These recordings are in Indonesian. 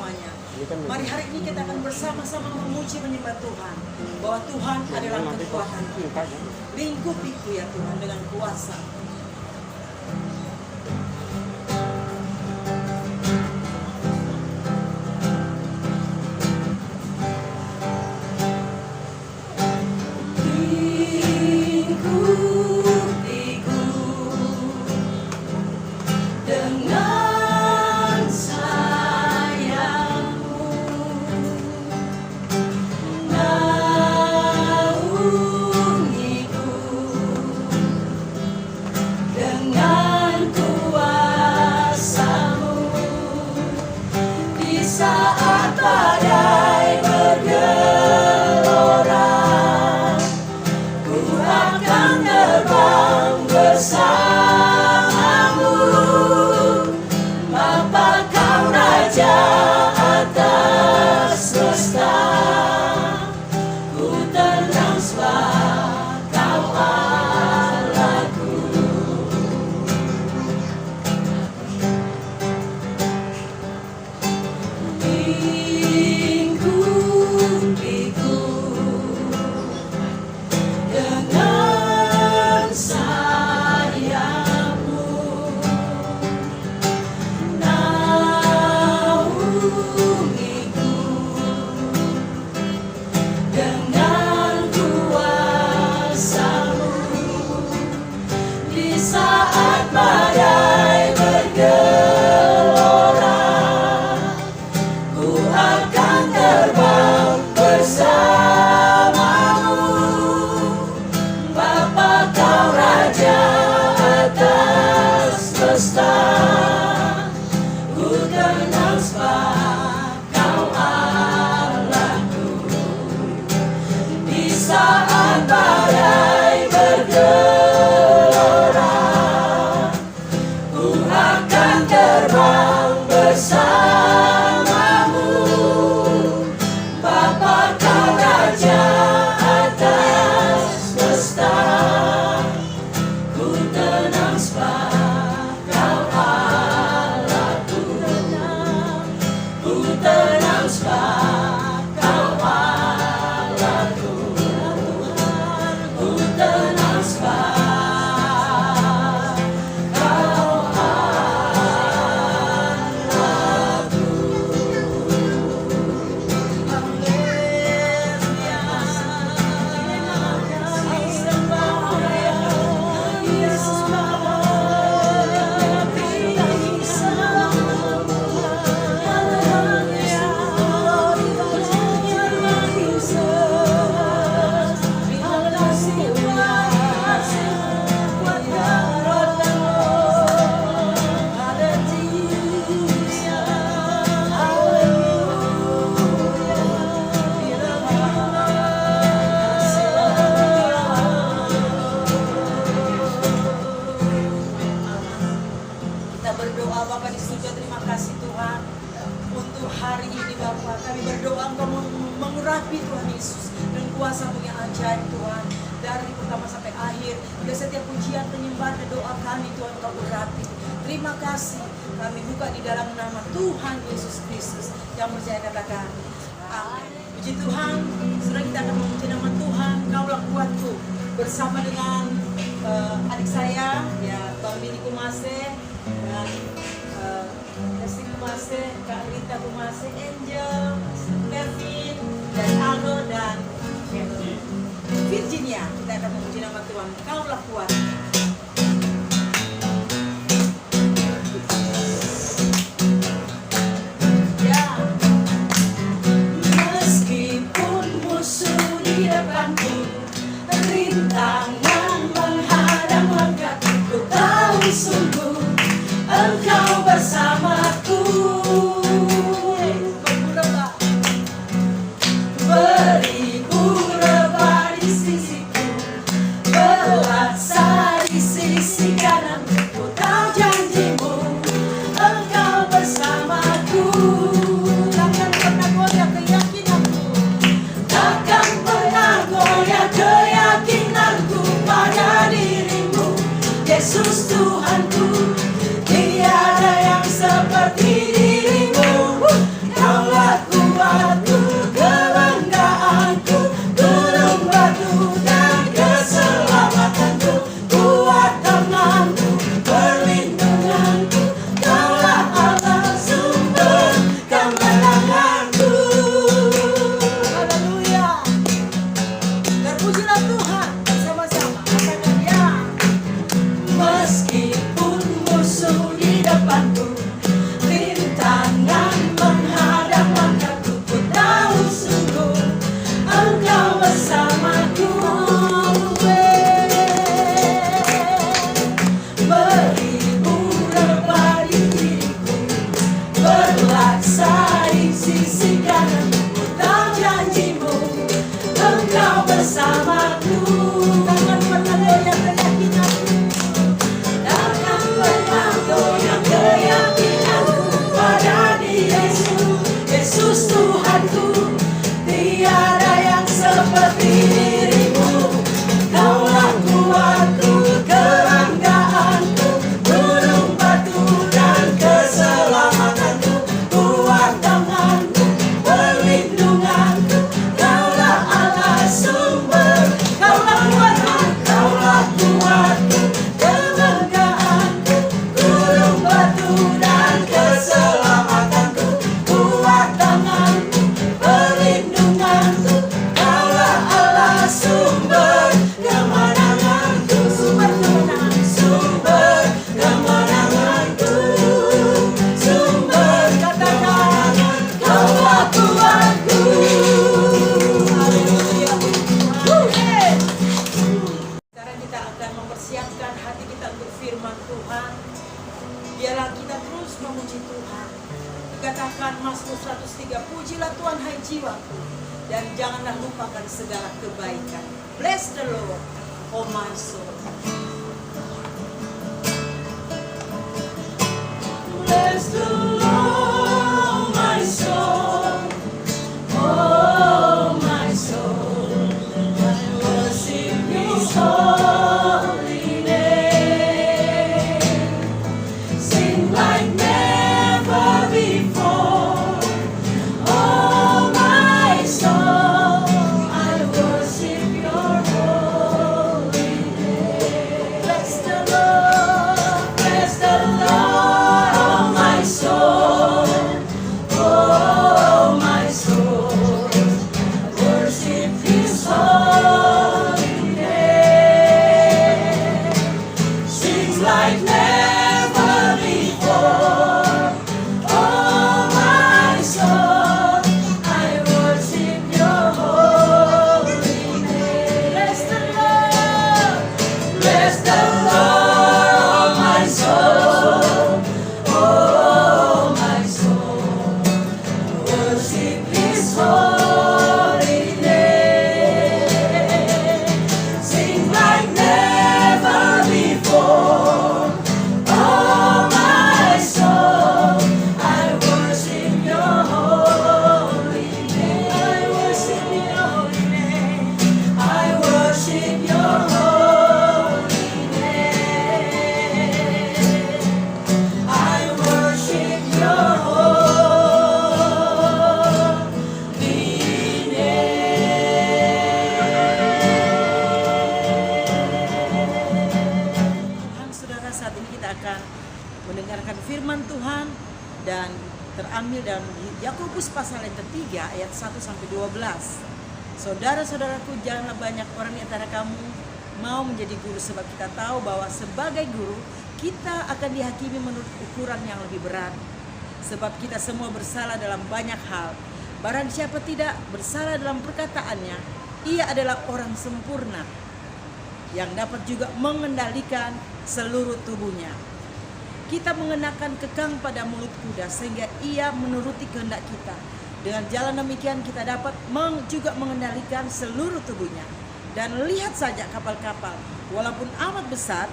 selamanya. Mari hari ini kita akan bersama-sama memuji menyembah Tuhan, bahwa Tuhan adalah kekuatan. Lingkupiku ya Tuhan dengan kuasa. Saat badai bergelora, ku akan terbang bersamamu. Bapa kau Raja atas semesta, ku tenang sebab kau Allahku. Lingkupiku dengan sayapmu, naungiku dengan kuasamu. Di saat badai bergelora, ku akan terbang bersamamu. Bapa kau Raja atas semesta, ku tenang sebab kau Allahku. Di saat badai bergelora, ku akan terbang bersamamu. Bapa kau Raja atas semesta, ku tenang sebab kau Allahku. Ku tenang sebab kau Allahku. Ku tenang sebab kau Allahku. Kita berdoa Bapa di surga, terima kasih Tuhan untuk hari ini Bapa. Kami berdoa Engkau mengurapi Tuhan Yesus dan kuasa-Mu yang ajaib Tuhan. Dari pertama sampai akhir, dan setiap pujian penyembahan dan doa kami Tuhan Engkau urapi. Terima kasih, kami buka di dalam nama Tuhan Yesus Kristus. Yang percaya katakan amin. Puji Tuhan, sekarang kita akan memuji nama Tuhan, Kaulah kuatku. Bersama dengan adik saya, ya Bang Bini Kumase, dan Desi Kumase, Kak Rita Kumase, Angel, Kevin, dan Aldo, dan Virginia. Kita akan memuji nama Tuhan, Kaulah kuat. Ya. Meskipun musuh di depanku, rintangan menghadang langkahku, ku tahu sungguh Engkau bersamaku. Beribu rebah di sisiku, pelaksana Yesus Tuhanku, tiada yang seperti dirimu. Kaulah kuatku, kebanggaanku, gunung batu dan keselamatanku, kuat tanganku, perlindunganku. Kaulah Allah sumber, kaulah kuatku, kebanggaanku, gunung batu dan keselamatanku, kuat tanganku, perlindunganku. Kaulah Allah sumber kemenanganku, sumber kemenanganku, sumber kemenangan. Kaulah kuatku. Haleluya. Sekarang kita akan mempersiapkan hati kita untuk firman Tuhan. Biarlah kita terus memuji Tuhan. Dikatakan Mazmur 103, pujilah Tuhan hai jiwaku, dan janganlah lupakan segala kebaikan. Bless the Lord, oh my soul. Bless the Lord, my soul. Oh, my soul. I worship His holy name. Sing like never before. Oh, my soul. I worship Your holy name. Bless the Lord. Bless the Lord, oh my soul. Oh, my soul. Worship His holy name. Sings like never before. Oh, my soul. I worship Your holy name. Bless the Lord. Bless the Lord, oh my soul. Oh, my soul. Worship His holy name. Sing like never before. Oh, my soul. I worship Your holy name. I worship Your holy name. I worship Your holy name. I worship Your holy name. Tuhan, saudara, saat ini kita akan mendengarkan firman Tuhan dan terambil dalam Yakobus pasal yang ketiga ayat 1 sampai 12. Saudara-saudaraku, janganlah banyak orang di antara kamu mau menjadi guru, sebab kita tahu bahwa sebagai guru kita akan dihakimi menurut ukuran yang lebih berat. Sebab kita semua bersalah dalam banyak hal. Barang siapa tidak bersalah dalam perkataannya, ia adalah orang sempurna yang dapat juga mengendalikan seluruh tubuhnya. Kita mengenakan kekang pada mulut kuda sehingga ia menuruti kehendak kita. Dengan jalan demikian kita dapat juga mengendalikan seluruh tubuhnya. Dan lihat saja kapal-kapal, walaupun amat besar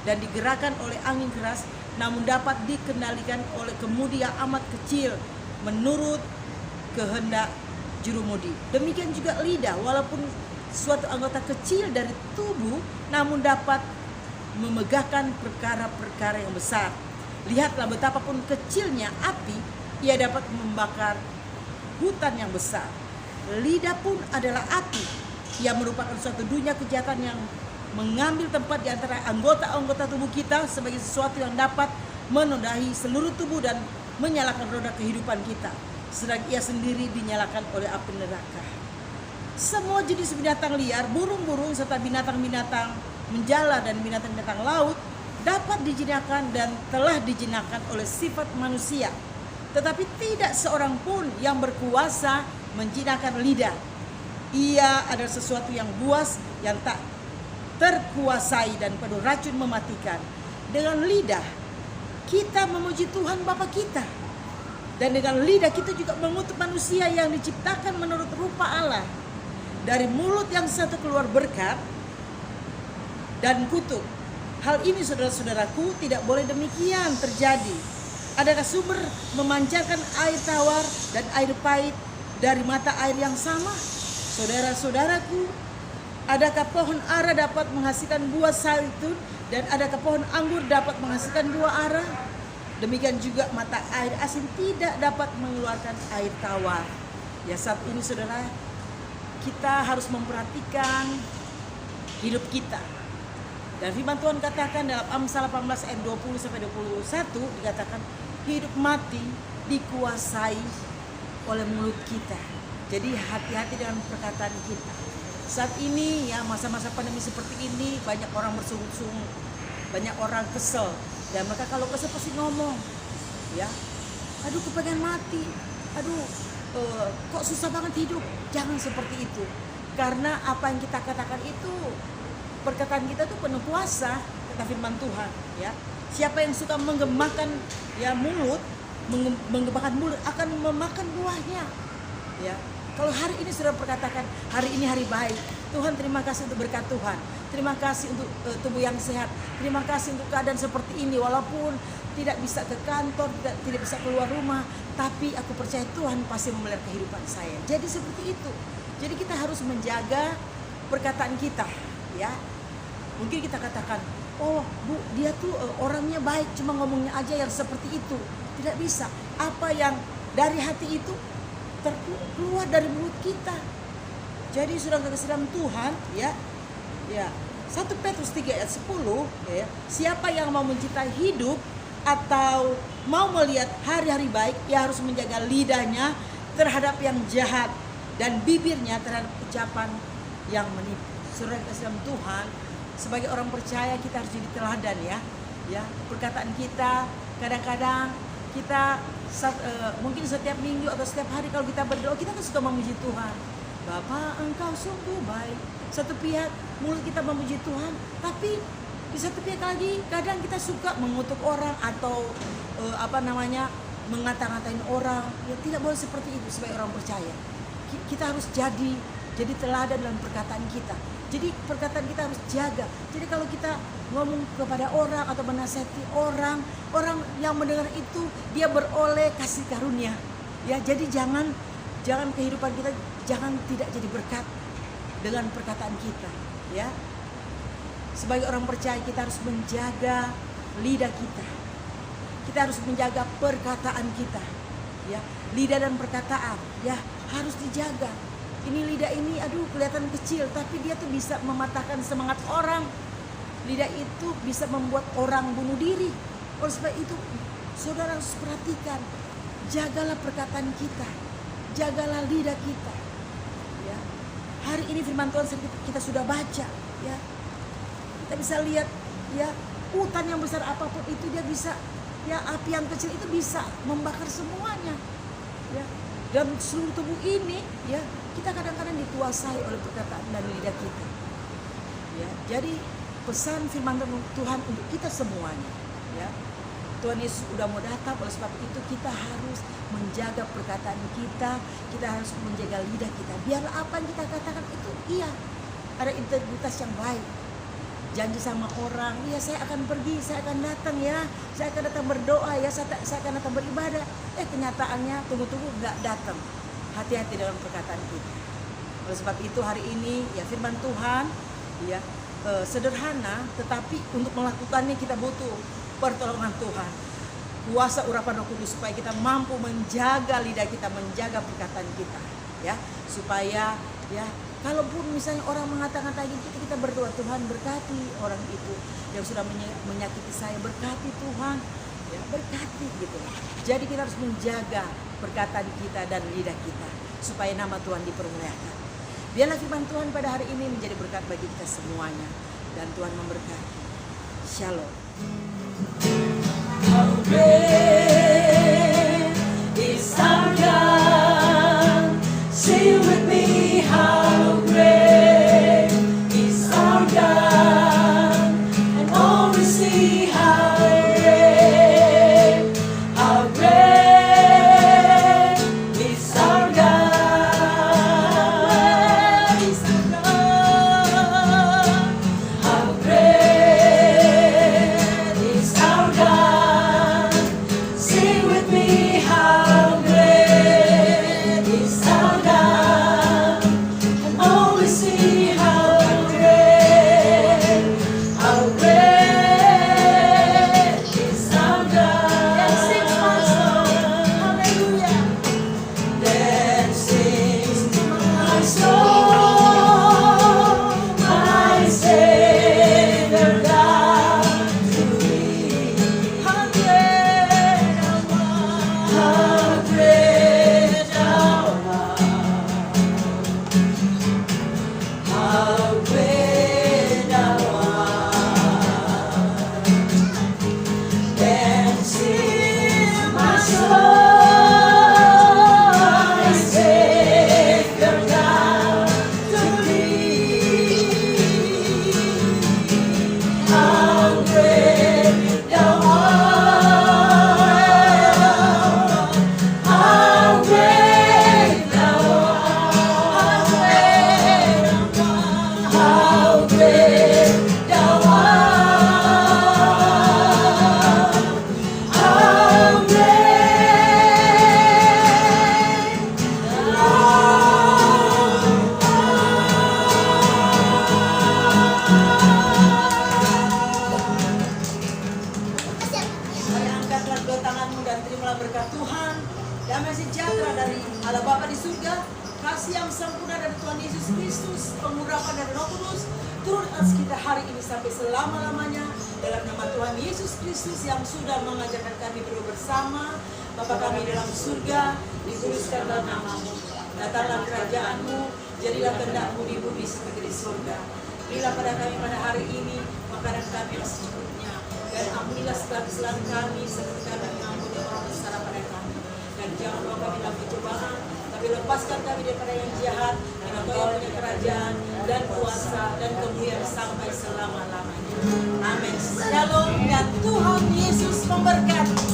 dan digerakkan oleh angin keras, namun dapat dikendalikan oleh kemudi yang amat kecil menurut kehendak jurumudi. Demikian juga lidah, walaupun suatu anggota kecil dari tubuh, namun dapat memegahkan perkara-perkara yang besar. Lihatlah betapapun kecilnya api, ia dapat membakar hutan yang besar. Lidah pun adalah api, ia merupakan suatu dunia kejahatan yang mengambil tempat di antara anggota-anggota tubuh kita sebagai sesuatu yang dapat menodai seluruh tubuh dan menyalakan roda kehidupan kita, sedang ia sendiri dinyalakan oleh api neraka. Semua jenis binatang liar, burung-burung serta binatang-binatang menjala dan binatang-binatang laut dapat dijinakan dan telah dijinakan oleh sifat manusia. Tetapi tidak seorang pun yang berkuasa menjinakkan lidah. Ia adalah sesuatu yang buas, yang tak terkuasai dan penuh racun mematikan. Dengan lidah kita memuji Tuhan Bapa kita, dan dengan lidah kita juga mengutuk manusia yang diciptakan menurut rupa Allah. Dari mulut yang satu keluar berkat dan kutuk. Hal ini, saudara-saudaraku, tidak boleh demikian terjadi. Adakah sumber memancarkan air tawar dan air pahit dari mata air yang sama? Saudara-saudaraku, adakah pohon ara dapat menghasilkan buah zaitun dan adakah pohon anggur dapat menghasilkan buah ara? Demikian juga mata air asin tidak dapat mengeluarkan air tawar. Ya, saat ini saudara, kita harus memperhatikan hidup kita. Dan firman Tuhan katakan dalam Amsal 18 ayat 20 sampai 21 dikatakan hidup mati dikuasai oleh mulut kita. Jadi hati-hati dengan perkataan kita. Saat ini ya masa-masa pandemi seperti ini banyak orang bersungut-sungut, banyak orang kesel. Dan mereka kalau kesel pasti ngomong, ya, aduh kepengen mati, aduh kok susah banget hidup. Jangan seperti itu, karena apa yang kita katakan itu, perkataan kita tuh penuh kuasa, kata firman Tuhan. Ya, siapa yang suka menggemakan ya mulut, menggemakan mulut akan memakan buahnya. Ya, kalau hari ini sudah perkatakan hari ini hari baik, Tuhan terima kasih untuk berkat Tuhan. Terima kasih untuk tubuh yang sehat. Terima kasih untuk keadaan seperti ini. Walaupun tidak bisa ke kantor, tidak bisa keluar rumah, tapi aku percaya Tuhan pasti memelihara kehidupan saya. Jadi seperti itu. Jadi kita harus menjaga perkataan kita, ya. Mungkin kita katakan, oh Bu, dia tuh orangnya baik, cuma ngomongnya aja yang seperti itu. Tidak bisa. Apa yang dari hati itu keluar dari mulut kita. Jadi sudah kasih dalam Tuhan, ya. Ya, 1 Petrus 3 ayat 10, ya, siapa yang mau mencintai hidup atau mau melihat hari-hari baik, ia harus menjaga lidahnya terhadap yang jahat dan bibirnya terhadap ucapan yang menipu. Saudara kasih dalam Tuhan, sebagai orang percaya kita harus jadi teladan, ya. Ya, perkataan kita kadang-kadang kita mungkin setiap minggu atau setiap hari kalau kita berdoa kita kan suka memuji Tuhan. Bapa, Engkau sungguh baik. Satu pihak mulut kita memuji Tuhan, tapi di satu pihak lagi kadang kita suka mengutuk orang atau mengata-ngatain orang. Ya, tidak boleh seperti itu sebagai orang percaya. Kita harus jadi teladan dalam perkataan kita. Jadi perkataan kita harus jaga. Jadi kalau kita ngomong kepada orang atau menasihati orang yang mendengar itu dia beroleh kasih karunia. Ya, jadi jangan kehidupan kita tidak jadi berkat dengan perkataan kita, ya. Sebagai orang percaya kita harus menjaga lidah kita. Kita harus menjaga perkataan kita, ya. Lidah dan perkataan, ya, harus dijaga. Ini lidah ini aduh kelihatan kecil, tapi dia tuh bisa mematahkan semangat orang. Lidah itu bisa membuat orang bunuh diri. Oleh sebab itu, saudara harus perhatikan, jagalah perkataan kita. Jagalah lidah kita, ya. Hari ini firman Tuhan kita sudah baca, ya. Kita bisa lihat, ya, hutan yang besar apapun itu dia bisa, ya, api yang kecil itu bisa membakar semuanya, ya. Dan seluruh tubuh ini, ya, kita kadang-kadang dikuasai oleh perkataan dan lidah kita, ya. Jadi pesan firman Tuhan untuk kita semuanya, ya. Tuhan Yesus sudah mau datang, oleh sebab itu kita harus menjaga perkataan kita harus menjaga lidah kita. Biarlah apa yang kita katakan itu iya, ada integritas yang baik. Janji sama orang, iya saya akan pergi, saya akan datang ya, saya akan datang berdoa ya, saya akan datang beribadah. Kenyataannya tunggu-tunggu nggak datang. Hati-hati dalam perkataan kita. Oleh sebab itu hari ini ya firman Tuhan, ya, sederhana, tetapi untuk melakukannya kita butuh pertolongan Tuhan, kuasa urapan Roh Kudus supaya kita mampu menjaga lidah kita, menjaga perkataan kita, ya, supaya ya kalaupun misalnya orang mengata-ngatain kita berdoa, Tuhan berkati orang itu yang sudah menyakiti saya, berkati Tuhan, ya, berkati gitu. Jadi kita harus menjaga perkataan kita dan lidah kita supaya nama Tuhan dipermuliakan. Biarlah firman Tuhan pada hari ini menjadi berkat bagi kita semuanya dan Tuhan memberkati. Shalom. How great is our God? Sing with me, how great is our God? And all will see how great is our God. Is our God? How great is our God? di surga, kasih yang sempurna dari Tuhan Yesus Kristus, pengurapan dari Roh Kudus turun atas kita hari ini sampai selama-lamanya, dalam nama Tuhan Yesus Kristus yang sudah mengajarkan kami berdoa bersama. Bapa kami dalam surga, dikuduskanlah namamu, datanglah kerajaanmu, jadilah kehendak-mu di bumi seperti di surga. Berilah pada kami pada hari ini makanan kami yang secukupnya, dan ampunilah segala kesalahan kami seperti kami mengampuni orang bersalah pada kami. Dan jangan bawa kami dalam pencobaan, tapi lepaskan kami daripada yang jahat, karena Kau yang punya kerajaan dan kuasa dan kemuliaan sampai selama-lamanya. Amin. Shalom dan Tuhan Yesus memberkati.